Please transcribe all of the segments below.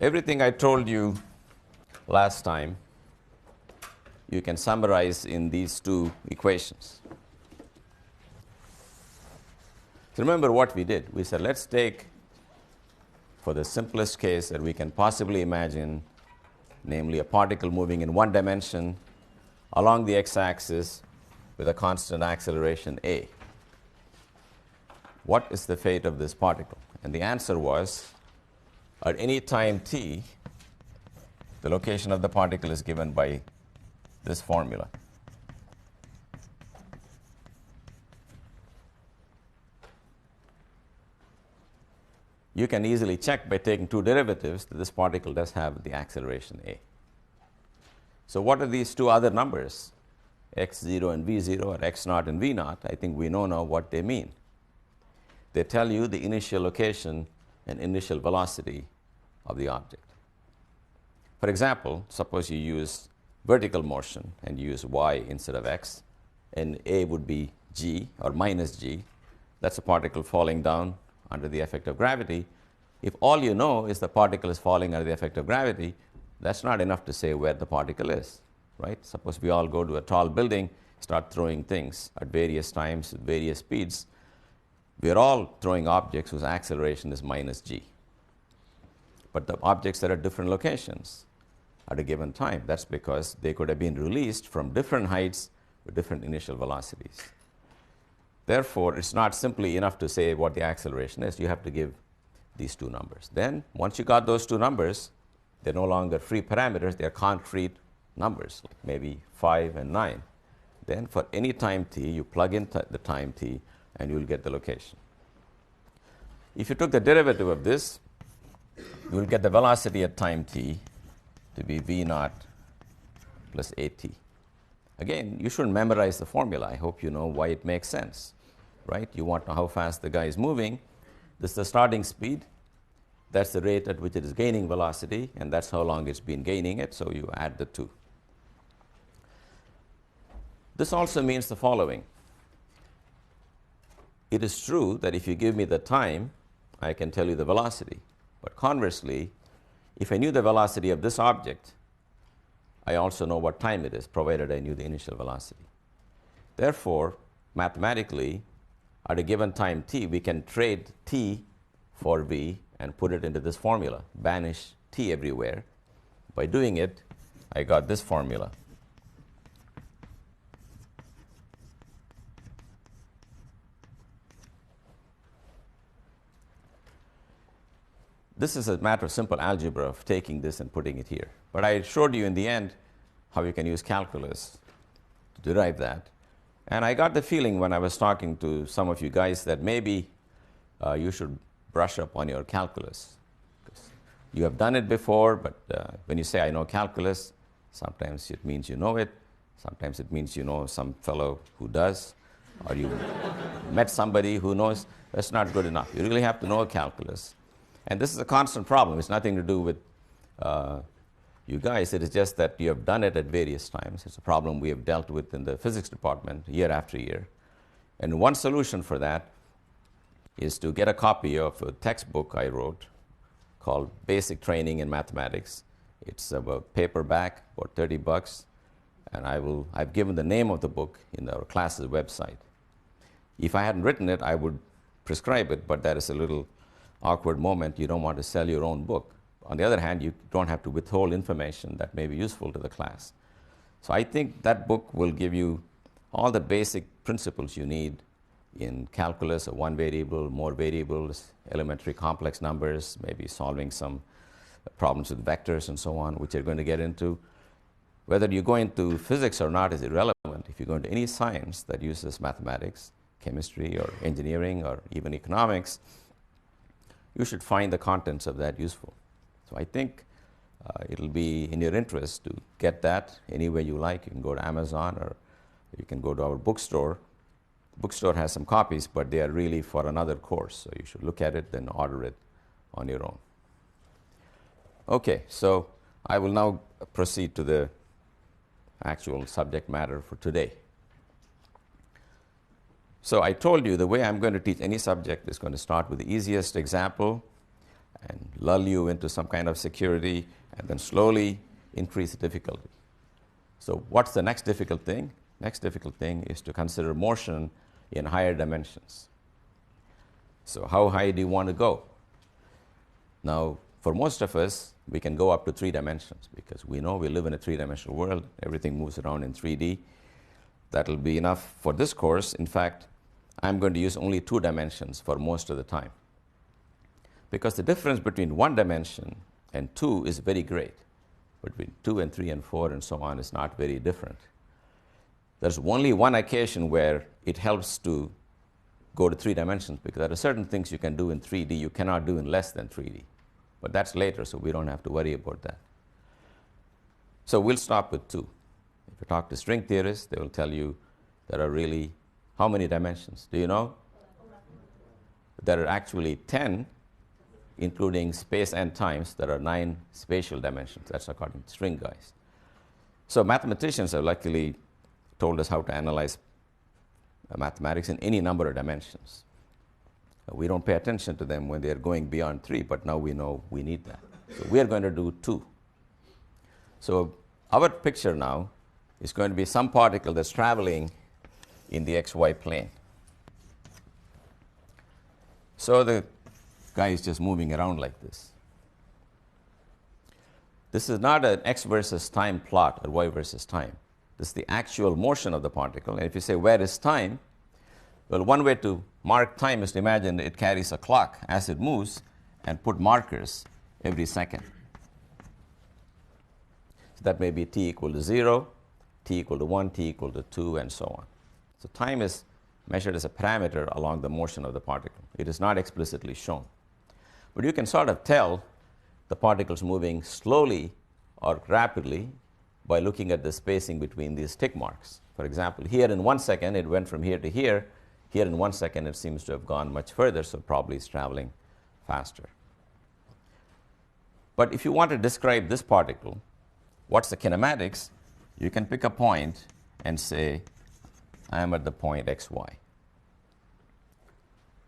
Everything I told you last time, you can summarize in these two equations. So remember what we did. We said, let's take, for the simplest case that we can possibly imagine, namely a particle moving in one dimension along the x-axis with a constant acceleration a. What is the fate of this particle? And the answer was, at any time t, the location of the particle is given by this formula. You can easily check by taking two derivatives that this particle does have the acceleration a. So what are these two other numbers, x0 and v0, or x0 and v0? I think we know now what they mean. They tell you the initial location and initial velocity of the object. For example, suppose you use vertical motion and use y instead of x, and a would be g or minus g. That's a particle falling down under the effect of gravity. If all you know is the particle is falling under the effect of gravity, that's not enough to say where the particle is, right? Suppose we all go to a tall building, start throwing things at various times at various speeds. We're all throwing objects whose acceleration is minus g. But the objects that are at different locations at a given time, that's because they could have been released from different heights with different initial velocities. Therefore, it's not simply enough to say what the acceleration is. You have to give these two numbers. Then, once you got those two numbers, they're no longer free parameters. They're concrete numbers, like maybe 5 and 9. Then, for any time t, you plug in the time t, and you'll get the location. If you took the derivative of this, you will get the velocity at time t to be v0 plus at. Again, you shouldn't memorize the formula. I hope you know why it makes sense, right? You want to know how fast the guy is moving. This is the starting speed. That's the rate at which it is gaining velocity, and that's how long it's been gaining it, so you add the two. This also means the following. It is true that if you give me the time, I can tell you the velocity. But conversely, if I knew the velocity of this object, I also know what time it is, provided I knew the initial velocity. Therefore, mathematically, at a given time t, we can trade t for v and put it into this formula, banish t everywhere. By doing it, I got this formula. This is a matter of simple algebra of taking this and putting it here. But I showed you in the end how you can use calculus to derive that. And I got the feeling when I was talking to some of you guys that maybe you should brush up on your calculus. You have done it before, but when you say I know calculus, sometimes it means you know it. Sometimes it means you know some fellow who does, or you met somebody who knows. That's not good enough. You really have to know calculus. And this is a constant problem. It's nothing to do with you guys. It is just that you have done it at various times. It's a problem we have dealt with in the physics department year after year. And one solution for that is to get a copy of a textbook I wrote called Basic Training in Mathematics. It's a paperback, about $30, and I've given the name of the book in our class's website. If I hadn't written it, I would prescribe it, but that is a little awkward moment. You don't want to sell your own book. On the other hand, you don't have to withhold information that may be useful to the class. So I think that book will give you all the basic principles you need in calculus of one variable, more variables, elementary complex numbers, maybe solving some problems with vectors and so on, which you're going to get into. Whether you go into physics or not is irrelevant. If you go into any science that uses mathematics, chemistry or engineering or even economics, you should find the contents of that useful. So I think it'll be in your interest to get that any way you like. You can go to Amazon or you can go to our bookstore. The bookstore has some copies, but they are really for another course. So you should look at it, then order it on your own. Okay, so I will now proceed to the actual subject matter for today. So I told you the way I'm going to teach any subject is going to start with the easiest example and lull you into some kind of security and then slowly increase the difficulty. So what's the next difficult thing? Next difficult thing is to consider motion in higher dimensions. So how high do you want to go? Now, for most of us, we can go up to 3 dimensions because we know we live in a 3-dimensional world. Everything moves around in 3D. That'll be enough for this course. In fact, I'm going to use only 2 dimensions for most of the time, because the difference between 1 dimension and 2 is very great. Between 2 and 3 and 4 and so on is not very different. There's only one occasion where it helps to go to 3 dimensions, because there are certain things you can do in 3D you cannot do in less than 3D. But that's later, so we don't have to worry about that. So we'll stop with 2. If you talk to string theorists, they will tell you there are really how many dimensions? Do you know? There are actually 10, including space and times. There are 9 spatial dimensions. That's according to string guys. So mathematicians have luckily told us how to analyze mathematics in any number of dimensions. We don't pay attention to them when they're going beyond 3, but now we know we need that. So we are going to do 2. So our picture now is going to be some particle that's traveling in the xy plane. So the guy is just moving around like this. This is not an x versus time plot or y versus time. This is the actual motion of the particle. And if you say, where is time? Well, one way to mark time is to imagine it carries a clock as it moves and put markers every second. So that may be t equal to 0, t equal to 1, t equal to 2, and so on. So time is measured as a parameter along the motion of the particle. It is not explicitly shown. But you can sort of tell the particles moving slowly or rapidly by looking at the spacing between these tick marks. For example, here in 1 second, it went from here to here. Here in 1 second, it seems to have gone much further, so probably it's traveling faster. But if you want to describe this particle, what's the kinematics? You can pick a point and say, I am at the point xy.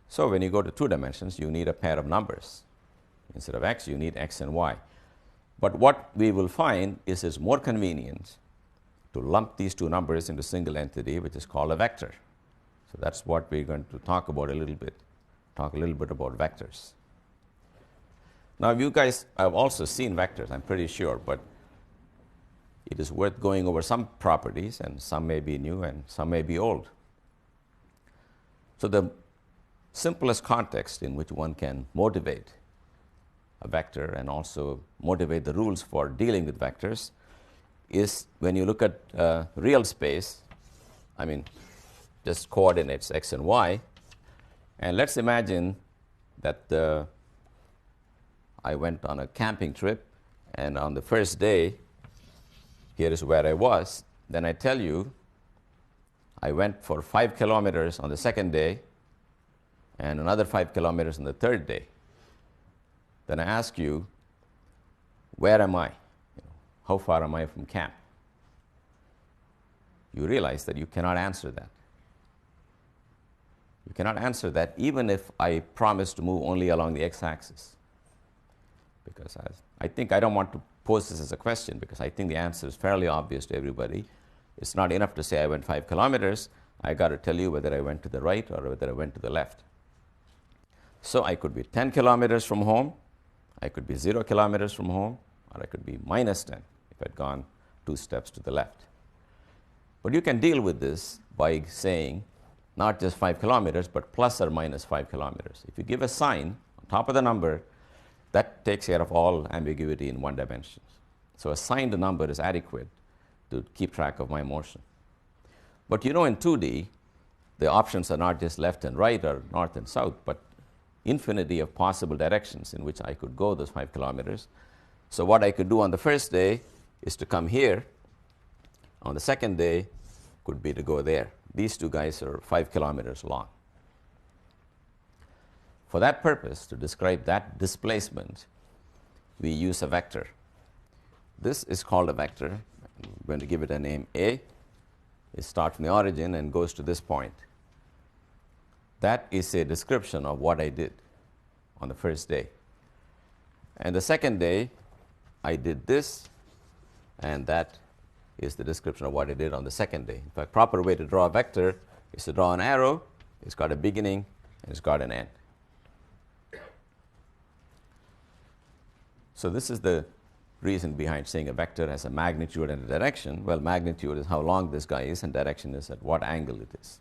So when you go to 2 dimensions, you need a pair of numbers. Instead of x, you need x and y. But what we will find is it's more convenient to lump these 2 numbers into a single entity, which is called a vector. So that's what we're going to talk about a little bit, talk a little bit about vectors. Now, you guys have also seen vectors, I'm pretty sure, but it is worth going over some properties, and some may be new and some may be old. So the simplest context in which one can motivate a vector and also motivate the rules for dealing with vectors is when you look at real space, I mean, just coordinates x and y, and let's imagine that I went on a camping trip, and on the first day, here is where I was. Then I tell you, I went for 5 kilometers on the second day, and another 5 kilometers on the third day. Then I ask you, where am I? How far am I from camp? You realize that you cannot answer that. You cannot answer that even if I promise to move only along the x-axis. Because I think I don't want to pose this as a question, because I think the answer is fairly obvious to everybody. It's not enough to say I went 5 kilometers. I got to tell you whether I went to the right or whether I went to the left. So I could be 10 kilometers from home, I could be 0 kilometers from home, or I could be minus 10 if I'd gone 2 steps to the left. But you can deal with this by saying not just 5 kilometers, but plus or minus 5 kilometers. If you give a sign on top of the number, that takes care of all ambiguity in 1 dimension. So a signed number is adequate to keep track of my motion. But you know, in 2D, the options are not just left and right or north and south, but infinity of possible directions in which I could go those 5 kilometers. So what I could do on the first day is to come here. On the second day could be to go there. These 2 guys are 5 kilometers long. For that purpose, to describe that displacement, we use a vector. This is called a vector. I'm going to give it a name A. It starts from the origin and goes to this point. That is a description of what I did on the first day. And the second day, I did this, and that is the description of what I did on the second day. In fact, proper way to draw a vector is to draw an arrow. It's got a beginning, and it's got an end. So this is the reason behind saying a vector has a magnitude and a direction. Well, magnitude is how long this guy is, and direction is at what angle it is.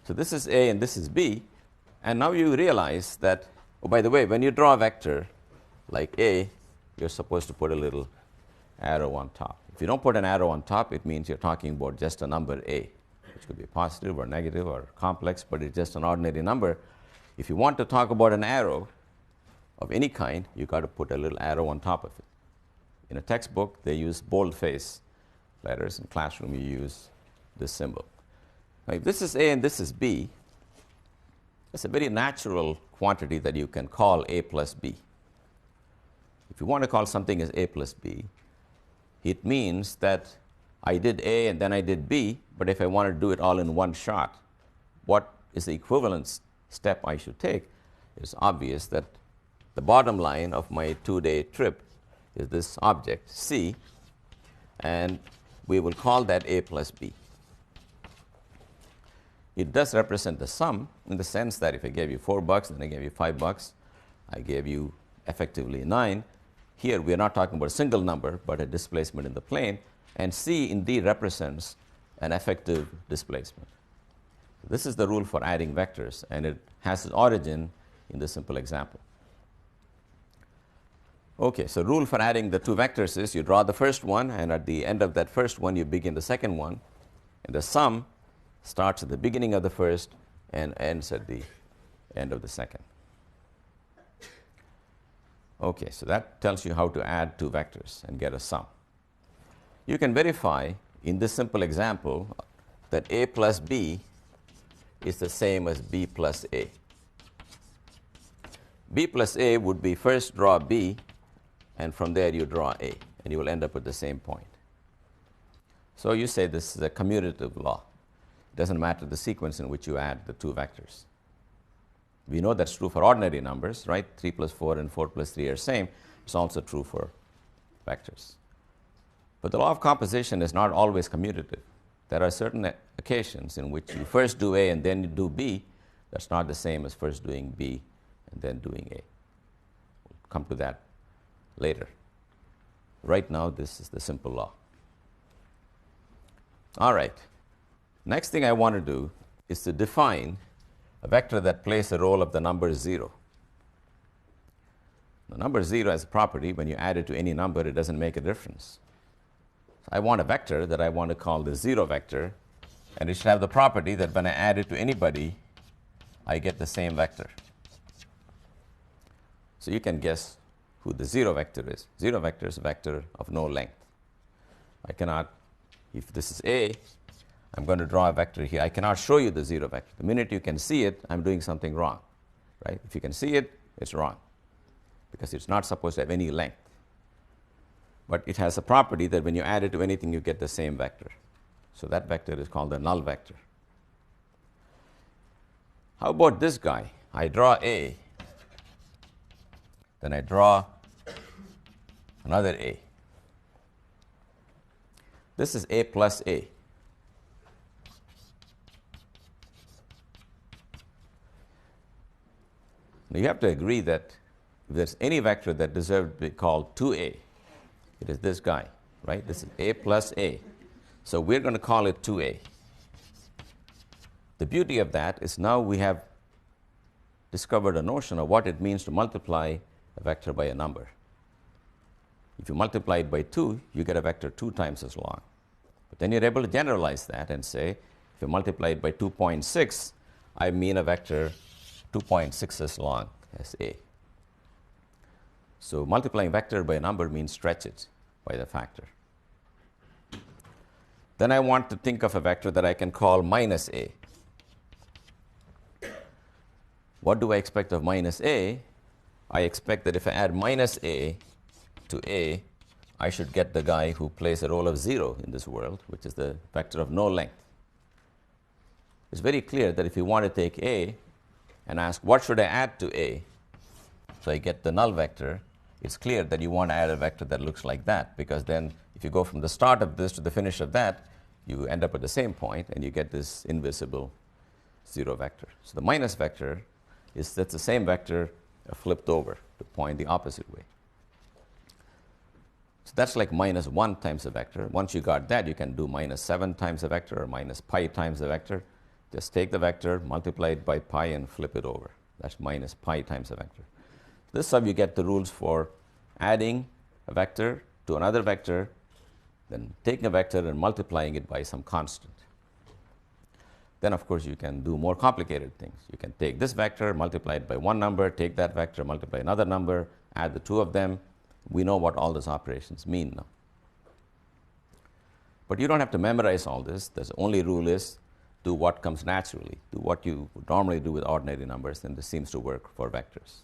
So this is A and this is B. And now you realize that, oh, by the way, when you draw a vector like A, you're supposed to put a little arrow on top. If you don't put an arrow on top, it means you're talking about just a number A, which could be positive or negative or complex, but it's just an ordinary number. If you want to talk about an arrow of any kind, you've got to put a little arrow on top of it. In a textbook, they use boldface letters. In classroom, you use this symbol. Now, if this is A and this is B, it's a very natural quantity that you can call A plus B. If you want to call something as A plus B, it means that I did A and then I did B, but if I want to do it all in one shot, what is the equivalent step I should take? It's obvious that the bottom line of my 2-day trip is this object, C, and we will call that A plus B. It does represent the sum in the sense that if I gave you $4, then I gave you $5, I gave you effectively 9. Here we are not talking about a single number, but a displacement in the plane, and C indeed represents an effective displacement. This is the rule for adding vectors, and it has its origin in this simple example. Okay, so rule for adding the two vectors is you draw the first one, and at the end of that first one, you begin the second one, and the sum starts at the beginning of the first and ends at the end of the second. Okay, so that tells you how to add two vectors and get a sum. You can verify in this simple example that A plus B is the same as B plus A. B plus A would be first draw B, and from there you draw A, and you will end up at the same point. So you say this is a commutative law. It doesn't matter the sequence in which you add the two vectors. We know that's true for ordinary numbers, right? 3 plus 4 and 4 plus 3 are same. It's also true for vectors. But the law of composition is not always commutative. There are certain occasions in which you first do A and then you do B. That's not the same as first doing B and then doing A. We'll come to that later. Right now, this is the simple law. All right. Next thing I want to do is to define a vector that plays the role of the number 0. The number 0 has a property. When you add it to any number, it doesn't make a difference. So I want a vector that I want to call the 0 vector, and it should have the property that when I add it to anybody, I get the same vector. So you can guess who the 0 vector is. 0 vector is a vector of no length. I cannot, if this is A, I'm going to draw a vector here. I cannot show you the 0 vector. The minute you can see it, I'm doing something wrong, right? If you can see it, it's wrong, because it's not supposed to have any length. But it has a property that when you add it to anything, you get the same vector. So that vector is called the null vector. How about this guy? I draw A, then I draw another A. This is A plus A. Now you have to agree that if there's any vector that deserves to be called 2A, it is this guy, right? This is A plus A. So we're going to call it 2A. The beauty of that is now we have discovered a notion of what it means to multiply a vector by a number. If you multiply it by 2, you get a vector 2 times as long. But then you're able to generalize that and say, if you multiply it by 2.6, I mean a vector 2.6 as long as A. So multiplying vector by a number means stretch it by the factor. Then I want to think of a vector that I can call minus A. What do I expect of minus A? I expect that if I add minus A to A, I should get the guy who plays the role of 0 in this world, which is the vector of no length. It's very clear that if you want to take A and ask what should I add to A, so I get the null vector, it's clear that you want to add a vector that looks like that, because then if you go from the start of this to the finish of that, you end up at the same point and you get this invisible 0 vector. So the minus vector is that's the same vector flipped over to point the opposite way. So that's like minus 1 times a vector. Once you got that, you can do minus 7 times a vector or minus pi times a vector. Just take the vector, multiply it by pi, and flip it over. That's minus pi times a vector. This is how you get the rules for adding a vector to another vector, then taking a vector and multiplying it by some constant. Then, of course, you can do more complicated things. You can take this vector, multiply it by one number, take that vector, multiply another number, add the two of them. We know what all those operations mean now. But you don't have to memorize all this. The only rule is do what comes naturally, do what you would normally do with ordinary numbers, and this seems to work for vectors.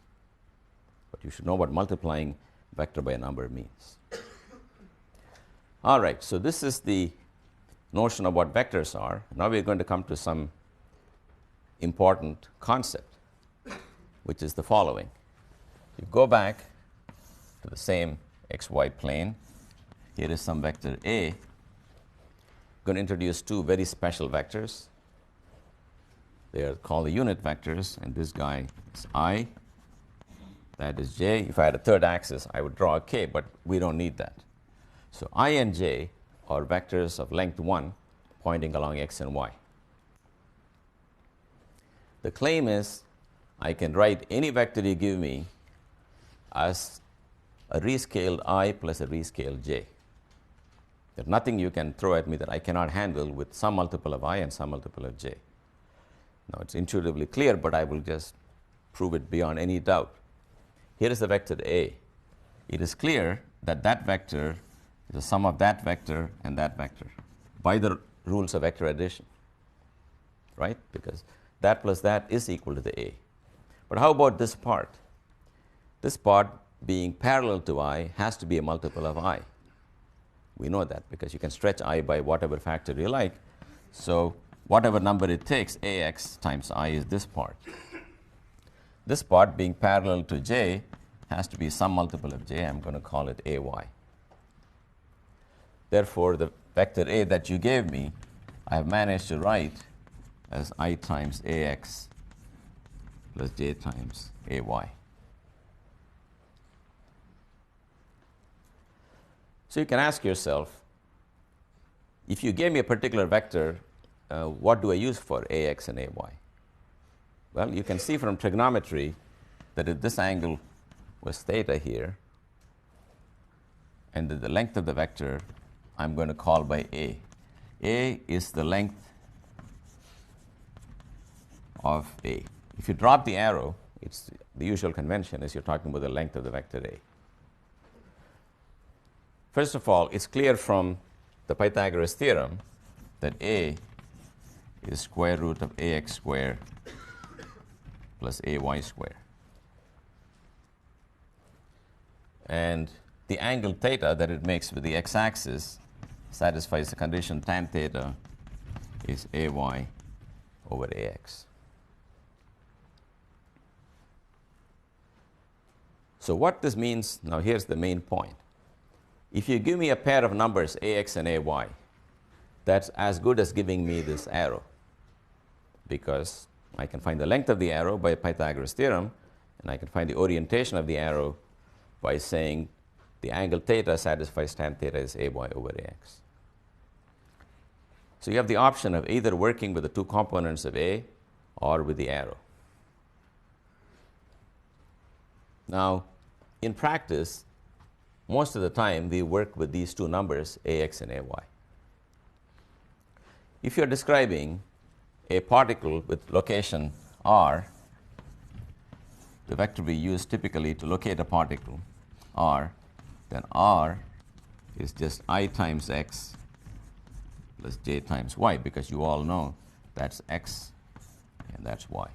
But you should know what multiplying vector by a number means. All right, so this is the notion of what vectors are. Now we're going to come to some important concept, which is the following. You go back to the same xy plane. Here is some vector A. I'm going to introduce two very special vectors. They are called the unit vectors, and this guy is I, that is j. If I had a third axis, I would draw a k, but we don't need that. So I and j are vectors of length 1 pointing along x and y. The claim is I can write any vector you give me as a rescaled I plus a rescaled j. There's nothing you can throw at me that I cannot handle with some multiple of I and some multiple of j. Now, it's intuitively clear, but I will just prove it beyond any doubt. Here is the vector A. It is clear that that vector is the sum of that vector and that vector by the rules of vector addition, right? Because that plus that is equal to the A. But how about this part? This part, being parallel to I, has to be a multiple of I. We know that because you can stretch I by whatever factor you like. So whatever number it takes, ax times I is this part. This part, being parallel to j, has to be some multiple of j. I'm going to call it ay. Therefore, the vector A that you gave me, I have managed to write as I times ax plus j times ay. So you can ask yourself, if you gave me a particular vector, what do I use for ax and ay? Well, you can see from trigonometry that if this angle was theta here, and that the length of the vector I'm going to call by a. A is the length of A. If you drop the arrow, it's the usual convention is you're talking about the length of the vector A. First of all, it's clear from the Pythagoras theorem that A is square root of ax squared plus ay squared. And the angle theta that it makes with the x-axis satisfies the condition tan theta is ay over ax. So what this means, now here's the main point. If you give me a pair of numbers ax and ay, that's as good as giving me this arrow, because I can find the length of the arrow by Pythagoras theorem, and I can find the orientation of the arrow by saying the angle theta satisfies tan theta is ay over ax. So you have the option of either working with the two components of A or with the arrow. Now, in practice, most of the time we work with these two numbers, ax and ay. If you're describing a particle with location r, the vector we use typically to locate a particle, r, then r is just I times x plus j times y, because you all know that's x and that's y.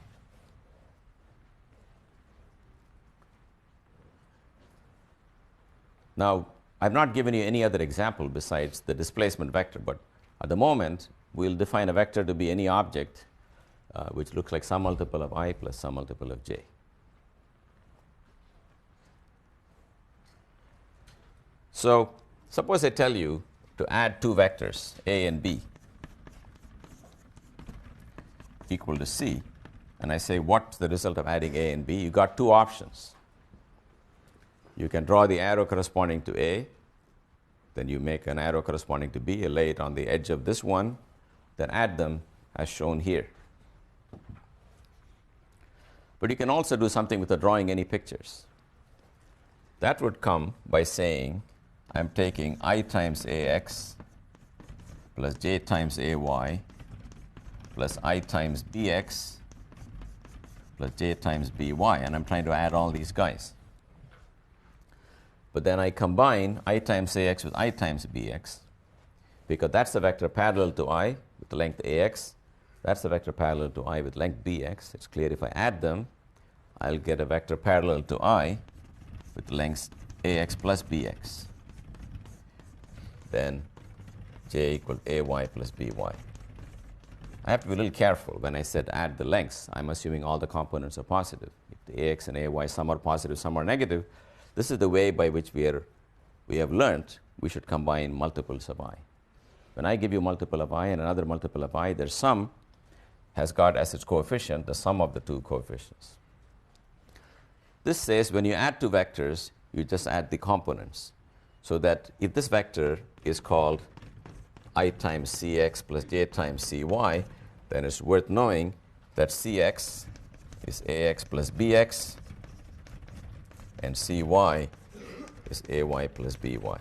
Now, I've not given you any other example besides the displacement vector, but at the moment, we'll define a vector to be any object which looks like some multiple of I plus some multiple of j. So suppose I tell you to add two vectors, A and B, equal to C, and I say, what's the result of adding A and B? You got two options. You can draw the arrow corresponding to A, then you make an arrow corresponding to B, you lay it on the edge of this one, then add them as shown here. But you can also do something without drawing any pictures. That would come by saying, I'm taking I times AX plus J times AY plus I times BX plus J times BY, and I'm trying to add all these guys. But then I combine I times AX with I times BX, because that's the vector parallel to I with the length AX. That's the vector parallel to I with length BX. It's clear if I add them, I'll get a vector parallel to I with length AX plus BX. Then J equals AY plus BY. I have to be a little careful when I said add the lengths. I'm assuming all the components are positive. If the AX and AY, some are positive, some are negative. This is the way by which we have learned we should combine multiples of I. When I give you multiple of I and another multiple of I, their sum has got as its coefficient the sum of the two coefficients. This says when you add two vectors, you just add the components. So that if this vector is called I times Cx plus J times Cy, then it's worth knowing that Cx is Ax plus Bx and Cy is Ay plus By.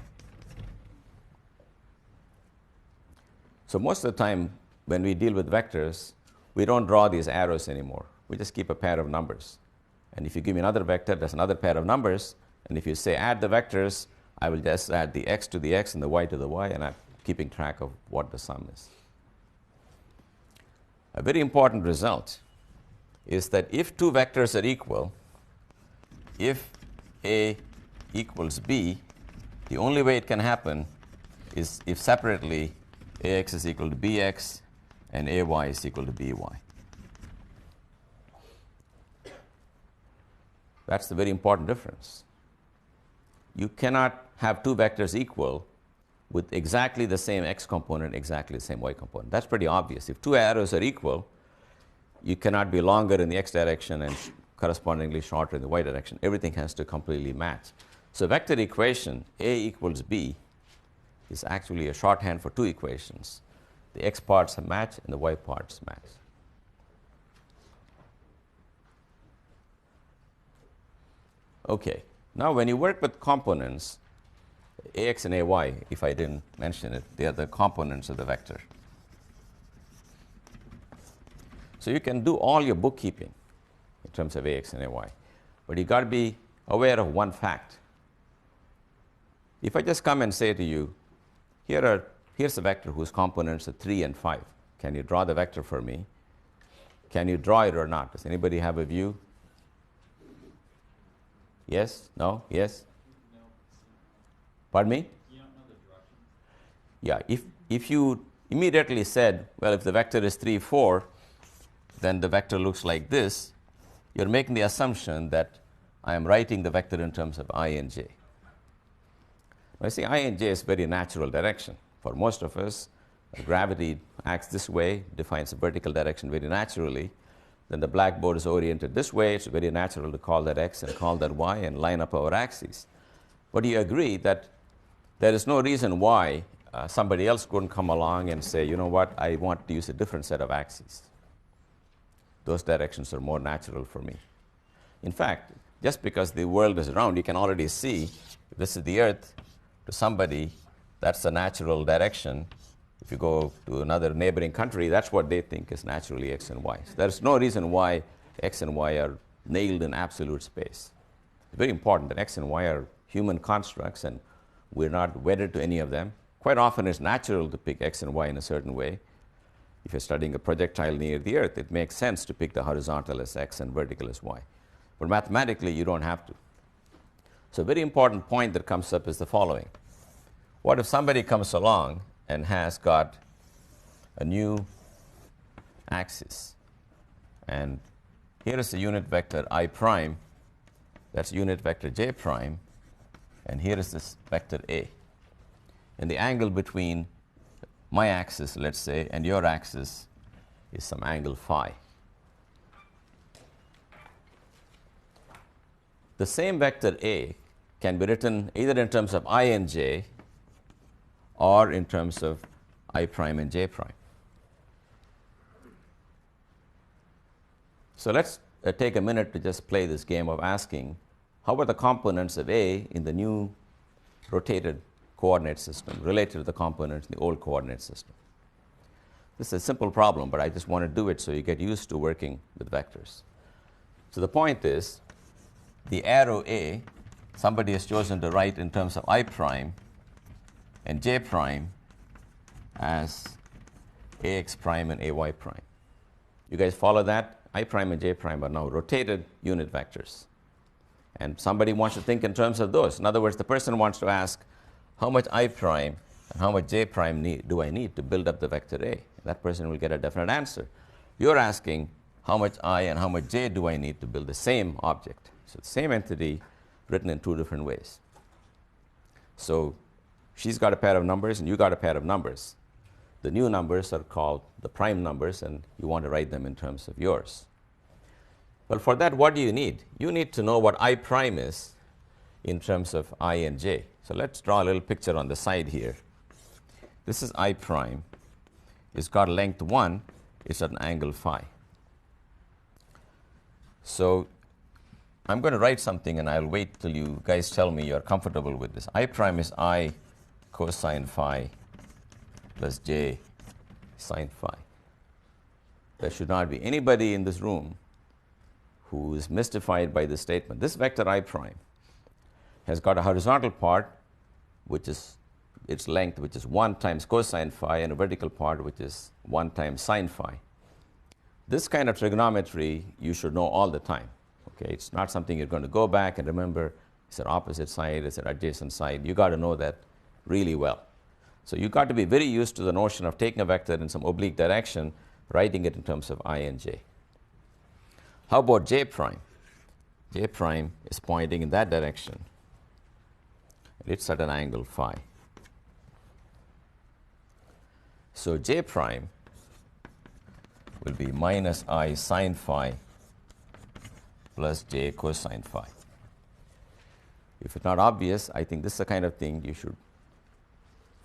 So most of the time when we deal with vectors, we don't draw these arrows anymore. We just keep a pair of numbers. And if you give me another vector, that's another pair of numbers. And if you say add the vectors, I will just add the x to the x and the y to the y, and I'm keeping track of what the sum is. A very important result is that if two vectors are equal, if A equals B, the only way it can happen is if separately AX is equal to BX and AY is equal to BY. That's the very important difference. You cannot have two vectors equal with exactly the same x component, exactly the same y component. That's pretty obvious. If two arrows are equal, you cannot be longer in the x direction and correspondingly shorter in the y direction. Everything has to completely match. So vector equation A equals B is actually a shorthand for two equations. The x parts match and the y parts match. Okay, now when you work with components, Ax and Ay, if I didn't mention it, they are the components of the vector. So you can do all your bookkeeping in terms of Ax and Ay, but you got to be aware of one fact. If I just come and say to you, here's a vector whose components are 3 and 5. Can you draw the vector for me? Can you draw it or not? Does anybody have a view? Yes? No? Yes? No. Pardon me? You don't know the direction? Yeah, if you immediately said, well, if the vector is 3, 4, then the vector looks like this, you're making the assumption that I am writing the vector in terms of I and j. I see I and j is very natural direction. For most of us, gravity acts this way, defines a vertical direction very naturally. Then the blackboard is oriented this way. It's very natural to call that x and call that y and line up our axes. But do you agree that there is no reason why somebody else couldn't come along and say, you know what, I want to use a different set of axes. Those directions are more natural for me. In fact, just because the world is round, you can already see if this is the earth, to somebody, that's a natural direction. If you go to another neighboring country, that's what they think is naturally x and y. So there's no reason why x and y are nailed in absolute space. It's very important that x and y are human constructs, and we're not wedded to any of them. Quite often it's natural to pick x and y in a certain way. If you're studying a projectile near the earth, it makes sense to pick the horizontal as x and vertical as y. But mathematically, you don't have to. So a very important point that comes up is the following. What if somebody comes along and has got a new axis? And here is a unit vector I prime, that's unit vector j prime, and here is this vector A. And the angle between my axis, let's say, and your axis is some angle phi. The same vector A can be written either in terms of I and j or in terms of I prime and j prime. So let's take a minute to just play this game of asking, how are the components of A in the new rotated coordinate system related to the components in the old coordinate system? This is a simple problem, but I just want to do it so you get used to working with vectors. So the point is, the arrow A, somebody has chosen to write in terms of I prime and j prime as ax prime and ay prime. You guys follow that? I prime and j prime are now rotated unit vectors. And somebody wants to think in terms of those. In other words, the person wants to ask, how much I prime and how much j prime do I need to build up the vector A? That person will get a definite answer. You're asking, how much I and how much j do I need to build the same object? So the same entity written in two different ways. So she's got a pair of numbers and you got a pair of numbers. The new numbers are called the prime numbers, and you want to write them in terms of yours. Well, for that, what do you need? You need to know what I prime is in terms of I and j. So let's draw a little picture on the side here. This is I prime. It's got length 1. It's at an angle phi. So I'm going to write something, and I'll wait till you guys tell me you're comfortable with this. I prime is I cosine phi plus j sine phi. There should not be anybody in this room who is mystified by this statement. This vector I prime has got a horizontal part, which is its length, which is 1 times cosine phi, and a vertical part, which is 1 times sine phi. This kind of trigonometry you should know all the time. Okay, it's not something you're going to go back and remember. Is it opposite side? Is it adjacent side? You got to know that really well. So you got to be very used to the notion of taking a vector in some oblique direction, writing it in terms of I and j. How about j prime? J prime is pointing in that direction. It's at an angle phi. So j prime will be minus I sine phi plus j cosine phi. If it's not obvious, I think this is the kind of thing you should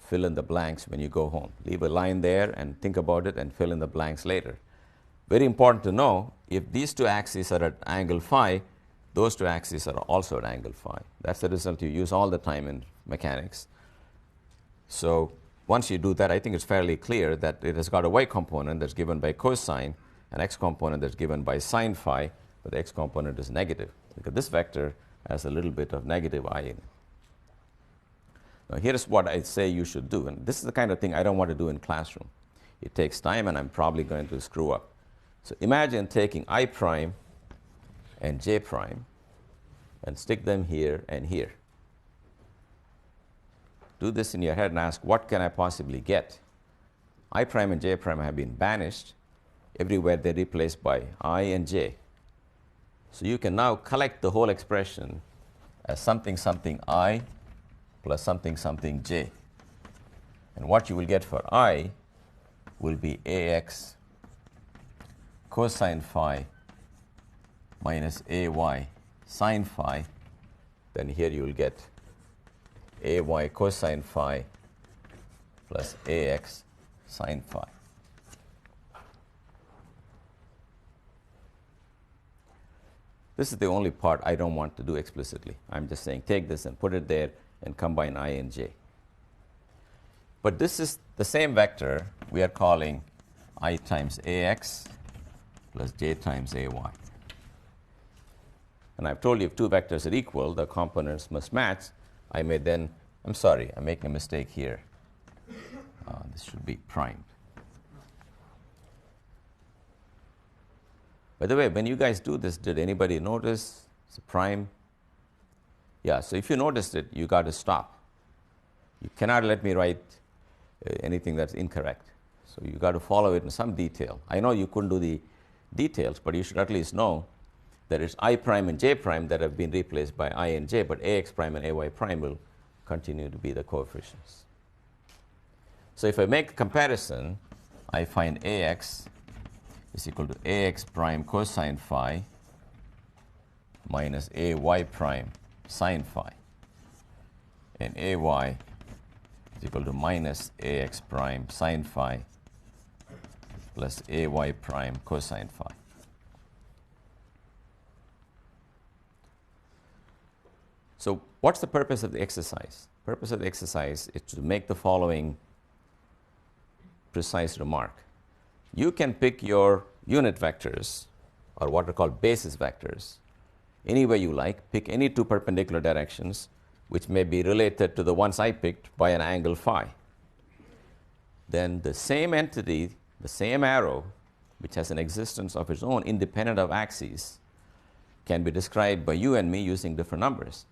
fill in the blanks when you go home. Leave a line there and think about it and fill in the blanks later. Very important to know, if these two axes are at angle phi, those two axes are also at angle phi. That's the result you use all the time in mechanics. So once you do that, I think it's fairly clear that it has got a y component that's given by cosine, an x component that's given by sine phi, but the x component is negative, because this vector has a little bit of negative I in it. Now here's what I say you should do, and this is the kind of thing I don't want to do in classroom. It takes time, and I'm probably going to screw up. So imagine taking I prime and j prime and stick them here and here. Do this in your head and ask, what can I possibly get? I prime and j prime have been banished. Everywhere they're replaced by I and j. So you can now collect the whole expression as something something I plus something something j. And what you will get for I will be ax cosine phi minus ay sine phi. Then here you will get ay cosine phi plus ax sine phi. This is the only part I don't want to do explicitly. I'm just saying take this and put it there and combine I and j. But this is the same vector we are calling I times ax plus j times ay. And I've told you if two vectors are equal, the components must match. I may then, I'm sorry, I'm making a mistake here. This should be primed. By the way, when you guys do this, did anybody notice it's a prime? Yeah, so if you noticed it, you got to stop. You cannot let me write anything that's incorrect. So you got to follow it in some detail. I know you couldn't do the details, but you should at least know there is I prime and j prime that have been replaced by I and j, but ax prime and ay prime will continue to be the coefficients. So if I make a comparison, I find ax is equal to ax prime cosine phi minus ay prime sine phi, and ay is equal to minus ax prime sine phi plus ay prime cosine phi. So what's the purpose of the exercise? The purpose of the exercise is to make the following precise remark. You can pick your unit vectors, or what are called basis vectors, any way you like. Pick any two perpendicular directions which may be related to the ones I picked by an angle phi. Then the same entity, the same arrow, which has an existence of its own independent of axes, can be described by you and me using different numbers.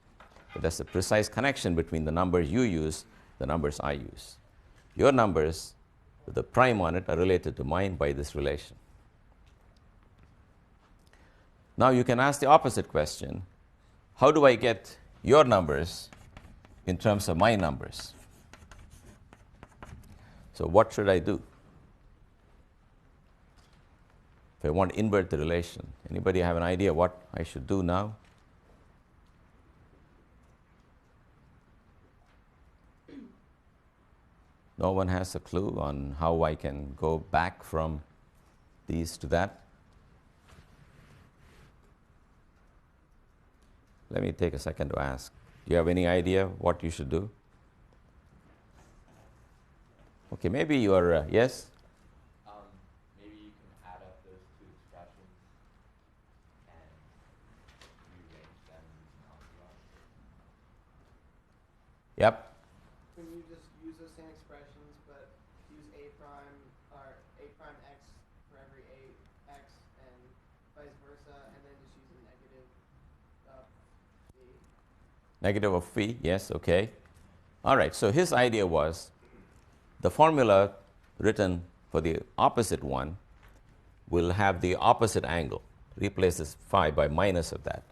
But there's a precise connection between the numbers you use, the numbers I use. Your numbers with the prime on it are related to mine by this relation. Now you can ask the opposite question. How do I get your numbers in terms of my numbers? So what should I do if I want to invert the relation? Anybody have an idea what I should do now? No one has a clue on how I can go back from these to that? Let me take a second to ask. Do you have any idea what you should do? Okay, maybe you are, yes? Maybe you can add up those two expressions and rearrange them in algebra. Yep. Can you just use those same expressions, but use a prime or a prime x for every a x and vice versa, and then just use a negative phi? Negative of phi, yes, okay. All right, so his idea was the formula written for the opposite one will have the opposite angle, replaces phi by minus of that.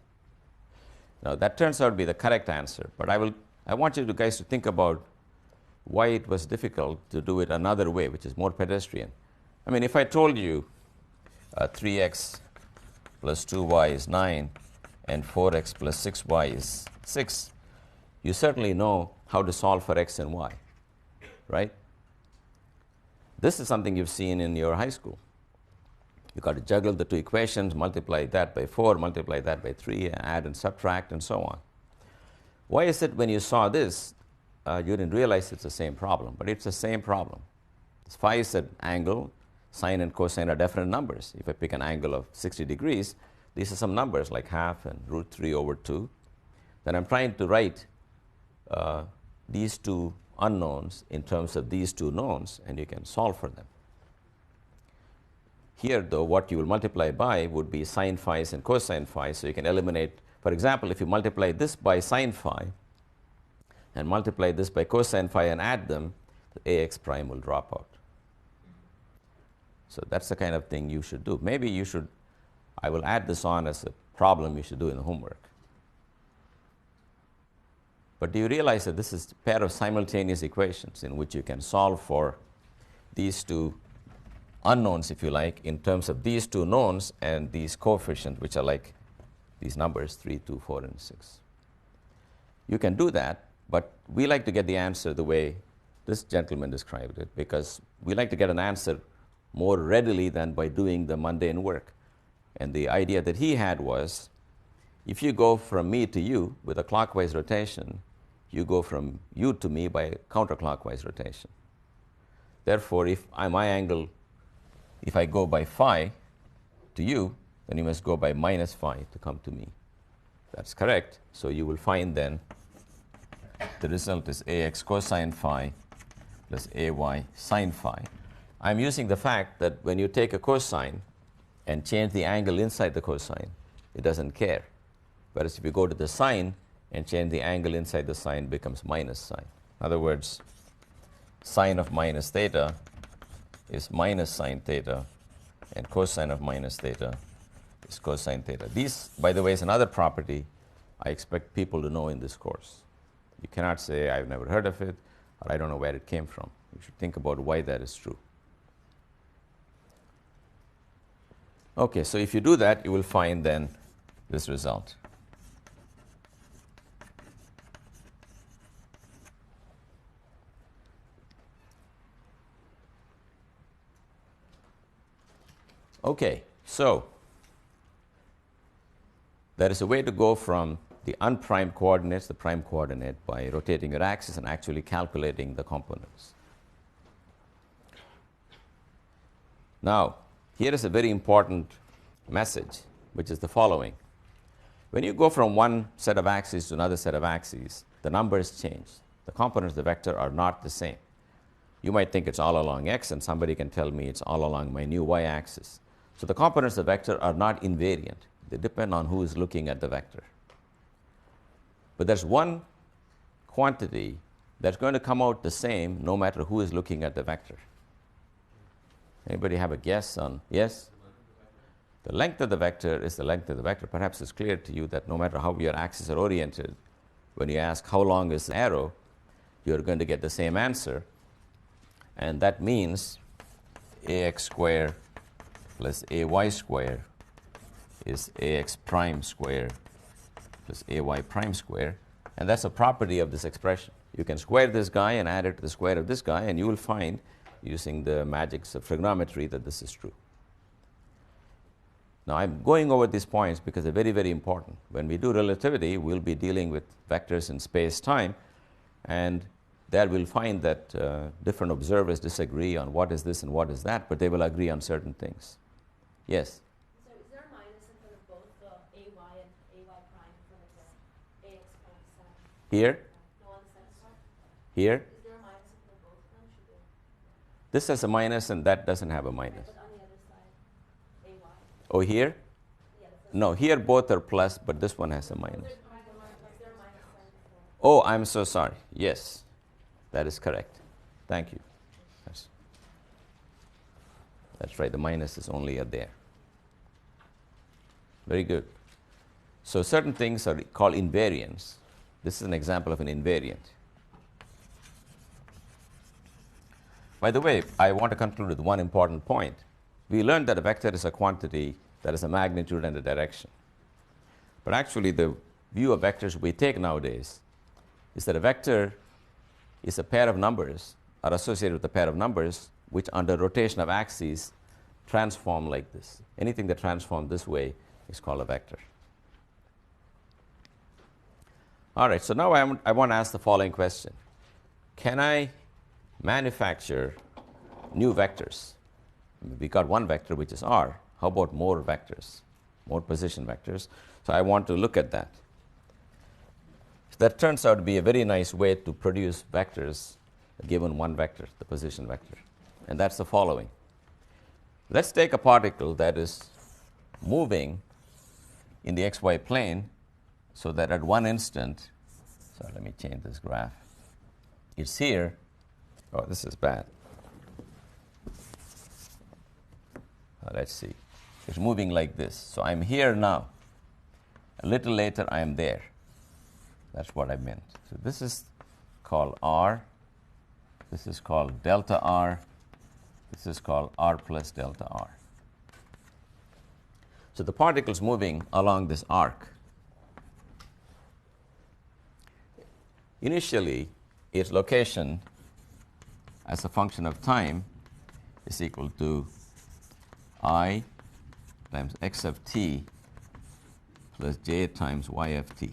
Now that turns out to be the correct answer, but I want you guys to think about why it was difficult to do it another way, which is more pedestrian. I mean, if I told you 3x plus 2y is 9 and 4x plus 6y is 6, you certainly know how to solve for x and y, right? This is something you've seen in your high school. You've got to juggle the two equations, multiply that by 4, multiply that by 3, add and subtract, and so on. Why is it when you saw this, you didn't realize it's the same problem? But it's the same problem. Phi is an angle, sine and cosine are definite numbers. If I pick an angle of 60 degrees, these are some numbers like half and root 3 over 2. Then I'm trying to write these two unknowns in terms of these two knowns, and you can solve for them. Here, though, what you will multiply by would be sine phi's and cosine phi, so you can eliminate. For example, if you multiply this by sine phi and multiply this by cosine phi and add them, the ax prime will drop out. So that's the kind of thing you should do. Maybe you should, I will add this on as a problem you should do in the homework. But do you realize that this is a pair of simultaneous equations in which you can solve for these two unknowns, if you like, in terms of these two knowns and these coefficients, which are like these numbers, 3, 2, 4, and 6. You can do that, but we like to get the answer the way this gentleman described it, because we like to get an answer more readily than by doing the mundane work. And the idea that he had was, if you go from me to you with a clockwise rotation, you go from you to me by counterclockwise rotation. Therefore, if my angle, if I go by phi to you, then you must go by minus phi to come to me. That's correct. So you will find then the result is ax cosine phi plus ay sine phi. I'm using the fact that when you take a cosine and change the angle inside the cosine, it doesn't care. Whereas if you go to the sine and change the angle inside the sine, it becomes minus sine. In other words, sine of minus theta is minus sine theta, and cosine of minus theta is cosine theta. These, by the way, is another property I expect people to know in this course. You cannot say, I've never heard of it, or I don't know where it came from. You should think about why that is true. Okay, so if you do that, you will find then this result. Okay, so there is a way to go from the unprimed coordinates, the prime coordinate, by rotating your axis and actually calculating the components. Now, here is a very important message, which is the following. When you go from one set of axes to another set of axes, the numbers change. The components of the vector are not the same. You might think it's all along x, and somebody can tell me it's all along my new y-axis. So the components of the vector are not invariant. They depend on who is looking at the vector. But there's one quantity that's going to come out the same no matter who is looking at the vector. Anybody have a guess on? Yes? The length of the vector is the length of the vector. Perhaps it's clear to you that no matter how your axes are oriented, when you ask how long is the arrow, you're going to get the same answer. And that means ax square plus ay square is ax prime square plus ay prime square. And that's a property of this expression. You can square this guy and add it to the square of this guy, and you will find, using the magics of trigonometry, that this is true. Now, I'm going over these points because they're very, very important. When we do relativity, we'll be dealing with vectors in space-time, and there we'll find that different observers disagree on what is this and what is that, but they will agree on certain things. Yes? So is there a minus in front of both the ay and ay prime in front of the ax prime side? Here? No, on the second side? Here? Is there a minus in front of both of them? Should there? This has a minus, and that doesn't have a minus. But on the other side, ay. Oh, here? Yeah, that's No, here both are plus, but this one has a minus. is there a minus sign before? Oh, I'm so sorry. Yes, that is correct. Thank you. That's right, the minus is only there. Very good. So certain things are called invariants. This is an example of an invariant. By the way, I want to conclude with one important point. We learned that a vector is a quantity that is a magnitude and a direction. But actually, the view of vectors we take nowadays is that a vector is a pair of numbers, or associated with a pair of numbers, which under rotation of axes transform like this. Anything that transforms this way is called a vector. All right, so now I want to ask the following question. Can I manufacture new vectors? We got one vector, which is r. How about more vectors, more position vectors? So I want to look at that. That turns out to be a very nice way to produce vectors given one vector, the position vector. And that's the following. Let's take a particle that is moving in the xy plane so that at one instant, so let me change this graph. It's here. Oh, this is bad. Let's see. It's moving like this. So I'm here now. A little later, I am there. That's what I meant. So this is called r. This is called delta r. This is called r plus delta r. So the particle is moving along this arc. Initially, its location as a function of time is equal to I times x of t plus j times y of t.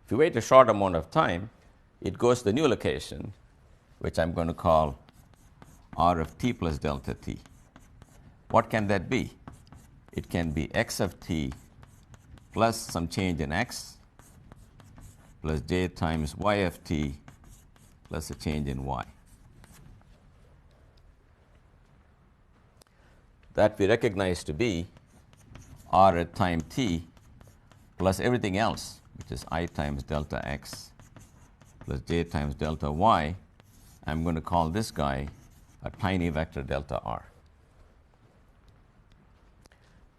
If you wait a short amount of time, it goes to the new location, which I'm going to call r of t plus delta t. What can that be? It can be x of t plus some change in x plus j times y of t plus a change in y. That we recognize to be r at time t plus everything else, which is I times delta x plus j times delta y. I'm going to call this guy a tiny vector delta r.